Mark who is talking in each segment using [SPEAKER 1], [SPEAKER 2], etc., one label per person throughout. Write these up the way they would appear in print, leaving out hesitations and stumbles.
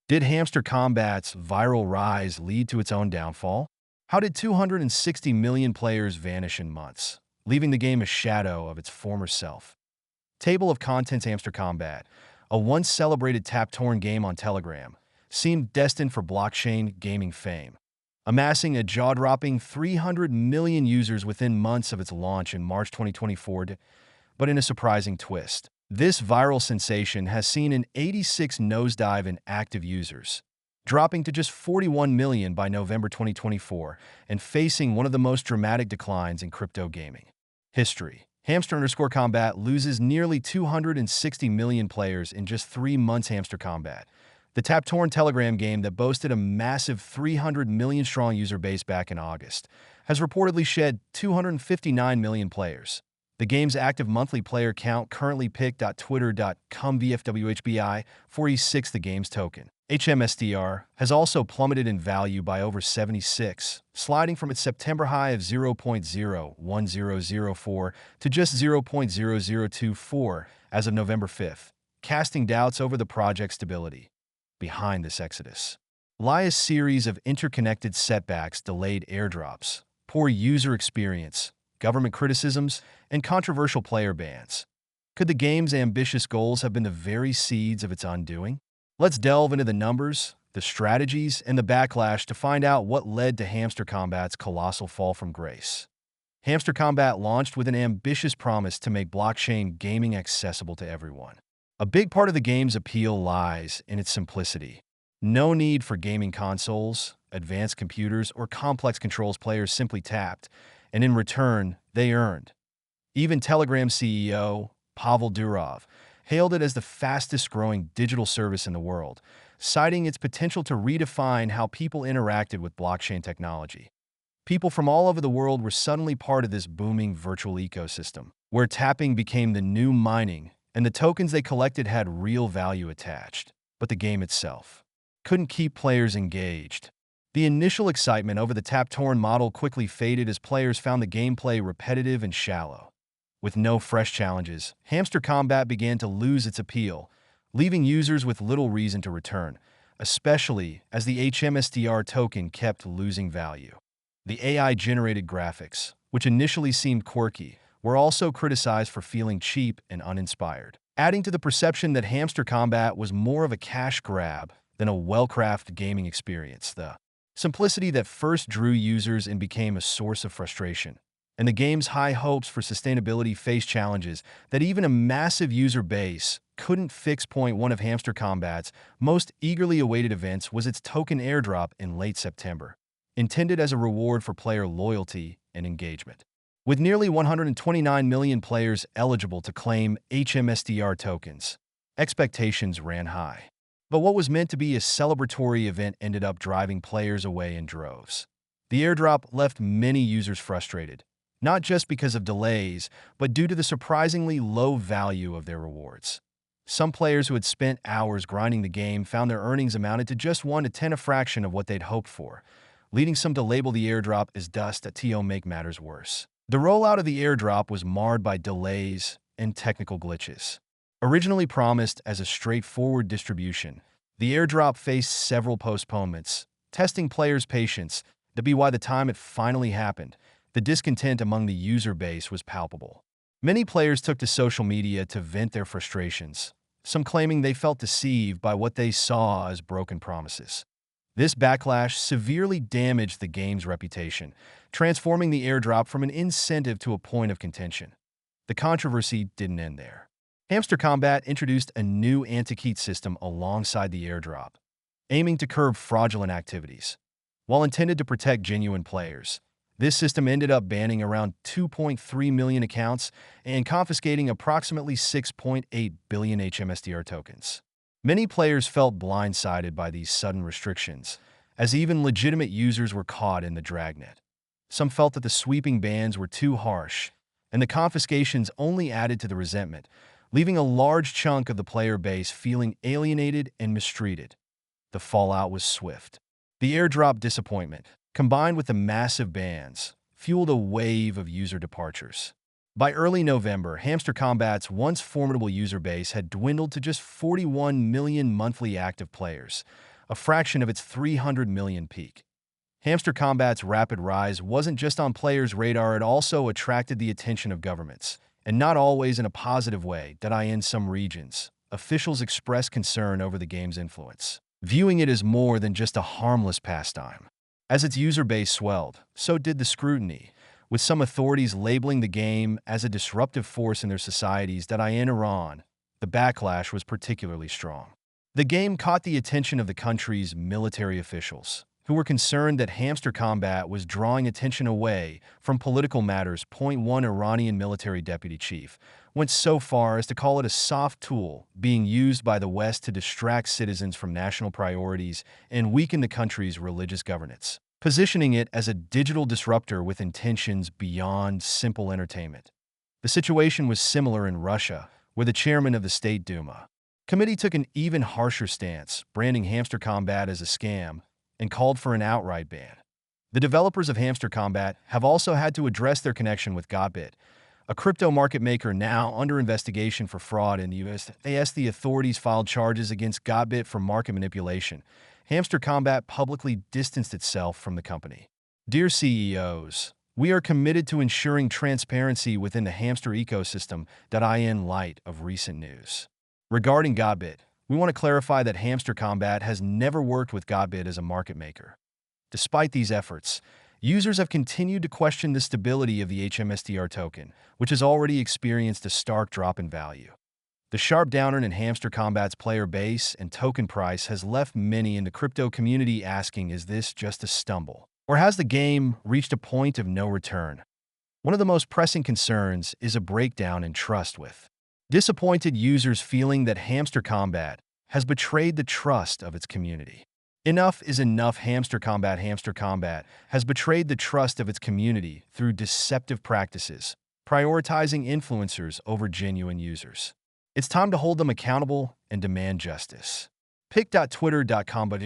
[SPEAKER 1] Did Hamster Kombat's viral rise lead to its own downfall? How did 260 million players vanish in months, leaving the game a shadow of its former self? Table of Contents: Hamster Kombat, a once celebrated tap-torn game on Telegram, seemed destined for blockchain gaming fame, amassing a jaw-dropping 300 million users within months of its launch in March 2024, but in a surprising twist. This viral sensation has seen an 86 nosedive in active users, dropping to just 41 million by November 2024 and facing one of the most dramatic declines in crypto gaming history. Hamster_Kombat loses nearly 260 million players in just 3 months. Hamster Kombat, the tap-torn Telegram game that boasted a massive 300 million strong user base back in August, has reportedly shed 259 million players. The game's active monthly player count currently pic.twitter.com vfwhbi 46. The game's token, HMSDR, has also plummeted in value by over 76, sliding from its September high of 0.01004 to just 0.0024 as of November 5th, casting doubts over the project's stability. Behind this exodus lie a series of interconnected setbacks: delayed airdrops, poor user experience, government criticisms, and controversial player bans. Could the game's ambitious goals have been the very seeds of its undoing? Let's delve into the numbers, the strategies, and the backlash to find out what led to Hamster Kombat's colossal fall from grace. Hamster Kombat launched with an ambitious promise to make blockchain gaming accessible to everyone. A big part of the game's appeal lies in its simplicity. No need for gaming consoles, advanced computers, or complex controls. Players simply tapped, and in return, they earned. Even Telegram CEO Pavel Durov hailed it as the fastest-growing digital service in the world, citing its potential to redefine how people interacted with blockchain technology. People from all over the world were suddenly part of this booming virtual ecosystem, where tapping became the new mining, and the tokens they collected had real value attached. But the game itself couldn't keep players engaged. The initial excitement over the tap-torn model quickly faded as players found the gameplay repetitive and shallow. With no fresh challenges, Hamster Kombat began to lose its appeal, leaving users with little reason to return, especially as the HMSDR token kept losing value. The AI-generated graphics, which initially seemed quirky, were also criticized for feeling cheap and uninspired, adding to the perception that Hamster Kombat was more of a cash grab than a well-crafted gaming experience. The simplicity that first drew users and became a source of frustration, and the game's high hopes for sustainability faced challenges that even a massive user base couldn't fix. One of Hamster Kombat's most eagerly awaited events was its token airdrop in late September, intended as a reward for player loyalty and engagement. With nearly 129 million players eligible to claim HMSDR tokens, expectations ran high. But what was meant to be a celebratory event ended up driving players away in droves. The airdrop left many users frustrated, not just because of delays, but due to the surprisingly low value of their rewards. Some players who had spent hours grinding the game found their earnings amounted to just 1 to 10, a fraction of what they'd hoped for, leading some to label the airdrop as dust. To make matters worse, the rollout of the airdrop was marred by delays and technical glitches. Originally promised as a straightforward distribution, the airdrop faced several postponements, testing players' patience. By the time it finally happened, the discontent among the user base was palpable. Many players took to social media to vent their frustrations, some claiming they felt deceived by what they saw as broken promises. This backlash severely damaged the game's reputation, transforming the airdrop from an incentive to a point of contention. The controversy didn't end there. Hamster Kombat introduced a new anti-cheat system alongside the airdrop, aiming to curb fraudulent activities. While intended to protect genuine players, this system ended up banning around 2.3 million accounts and confiscating approximately 6.8 billion HMSDR tokens. Many players felt blindsided by these sudden restrictions, as even legitimate users were caught in the dragnet. Some felt that the sweeping bans were too harsh, and the confiscations only added to the resentment, leaving a large chunk of the player base feeling alienated and mistreated. The fallout was swift. The airdrop disappointment, combined with the massive bans, fueled a wave of user departures. By early November, Hamster Kombat's once formidable user base had dwindled to just 41 million monthly active players, a fraction of its 300 million peak. Hamster Kombat's rapid rise wasn't just on players' radar, it also attracted the attention of governments, and not always in a positive way. In some regions, officials expressed concern over the game's influence, viewing it as more than just a harmless pastime. As its user base swelled, so did the scrutiny, with some authorities labeling the game as a disruptive force in their societies. In Iran, the backlash was particularly strong. The game caught the attention of the country's military officials, who were concerned that Hamster Kombat was drawing attention away from political matters. One Iranian military deputy chief went so far as to call it a soft tool being used by the West to distract citizens from national priorities and weaken the country's religious governance, positioning it as a digital disruptor with intentions beyond simple entertainment. The situation was similar in Russia, where the chairman of the State Duma committee took an even harsher stance, branding Hamster Kombat as a scam and called for an outright ban. The developers of Hamster Kombat have also had to address their connection with Kombat, a crypto market maker now under investigation for fraud in the U.S. The authorities filed charges against Kombat for market manipulation. Hamster Kombat publicly distanced itself from the company. Dear CEOs, we are committed to ensuring transparency within the hamster ecosystem. In light of recent news regarding Kombat, we want to clarify that Hamster Kombat has never worked with Kombat as a market maker. Despite these efforts, users have continued to question the stability of the HMSTR token, which has already experienced a stark drop in value. The sharp downturn in Hamster Kombat's player base and token price has left many in the crypto community asking, is this just a stumble, or has the game reached a point of no return? One of the most pressing concerns is a breakdown in trust, with disappointed users feeling that Hamster Kombat has betrayed the trust of its community. Enough is enough. Hamster Kombat has betrayed the trust of its community through deceptive practices, prioritizing influencers over genuine users. It's time to hold them accountable and demand justice. Pic.twitter.com. The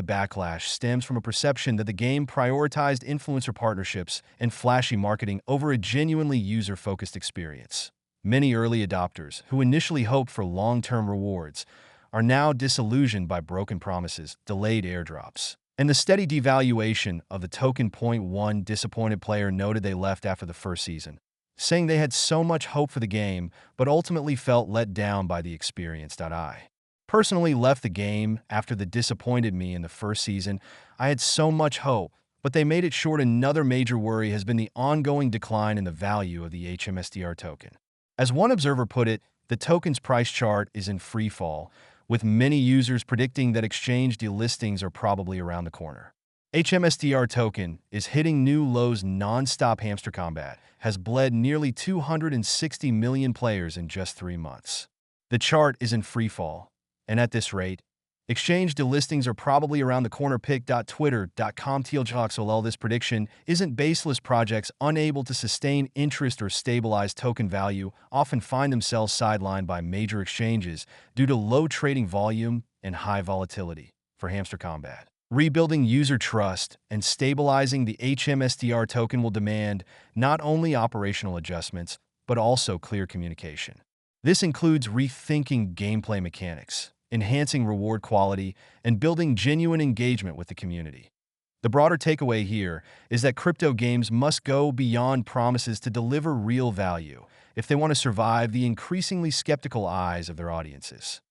[SPEAKER 1] backlash stems from a perception that the game prioritized influencer partnerships and flashy marketing over a genuinely user-focused experience. Many early adopters, who initially hoped for long-term rewards, are now disillusioned by broken promises, delayed airdrops, and the steady devaluation of the token. One disappointed player noted they left after the first season, saying they had so much hope for the game but ultimately felt let down by the experience. I personally left the game after the disappointed me in the first season. I had so much hope, but they made it short. Another major worry has been the ongoing decline in the value of the HMSTR token. As one observer put it, the token's price chart is in free fall, with many users predicting that exchange delistings are probably around the corner. HMSTR token is hitting new lows non-stop. Hamster Kombat has bled nearly 260 million players in just 3 months. The chart is in free fall, and at this rate, exchange delistings are probably around the corner. Pic.twitter.com. This prediction isn't baseless. Projects unable to sustain interest or stabilize token value often find themselves sidelined by major exchanges due to low trading volume and high volatility. For Hamster Kombat, rebuilding user trust and stabilizing the HMSTR token will demand not only operational adjustments, but also clear communication. This includes rethinking gameplay mechanics, enhancing reward quality, and building genuine engagement with the community. The broader takeaway here is that crypto games must go beyond promises to deliver real value if they want to survive the increasingly skeptical eyes of their audiences.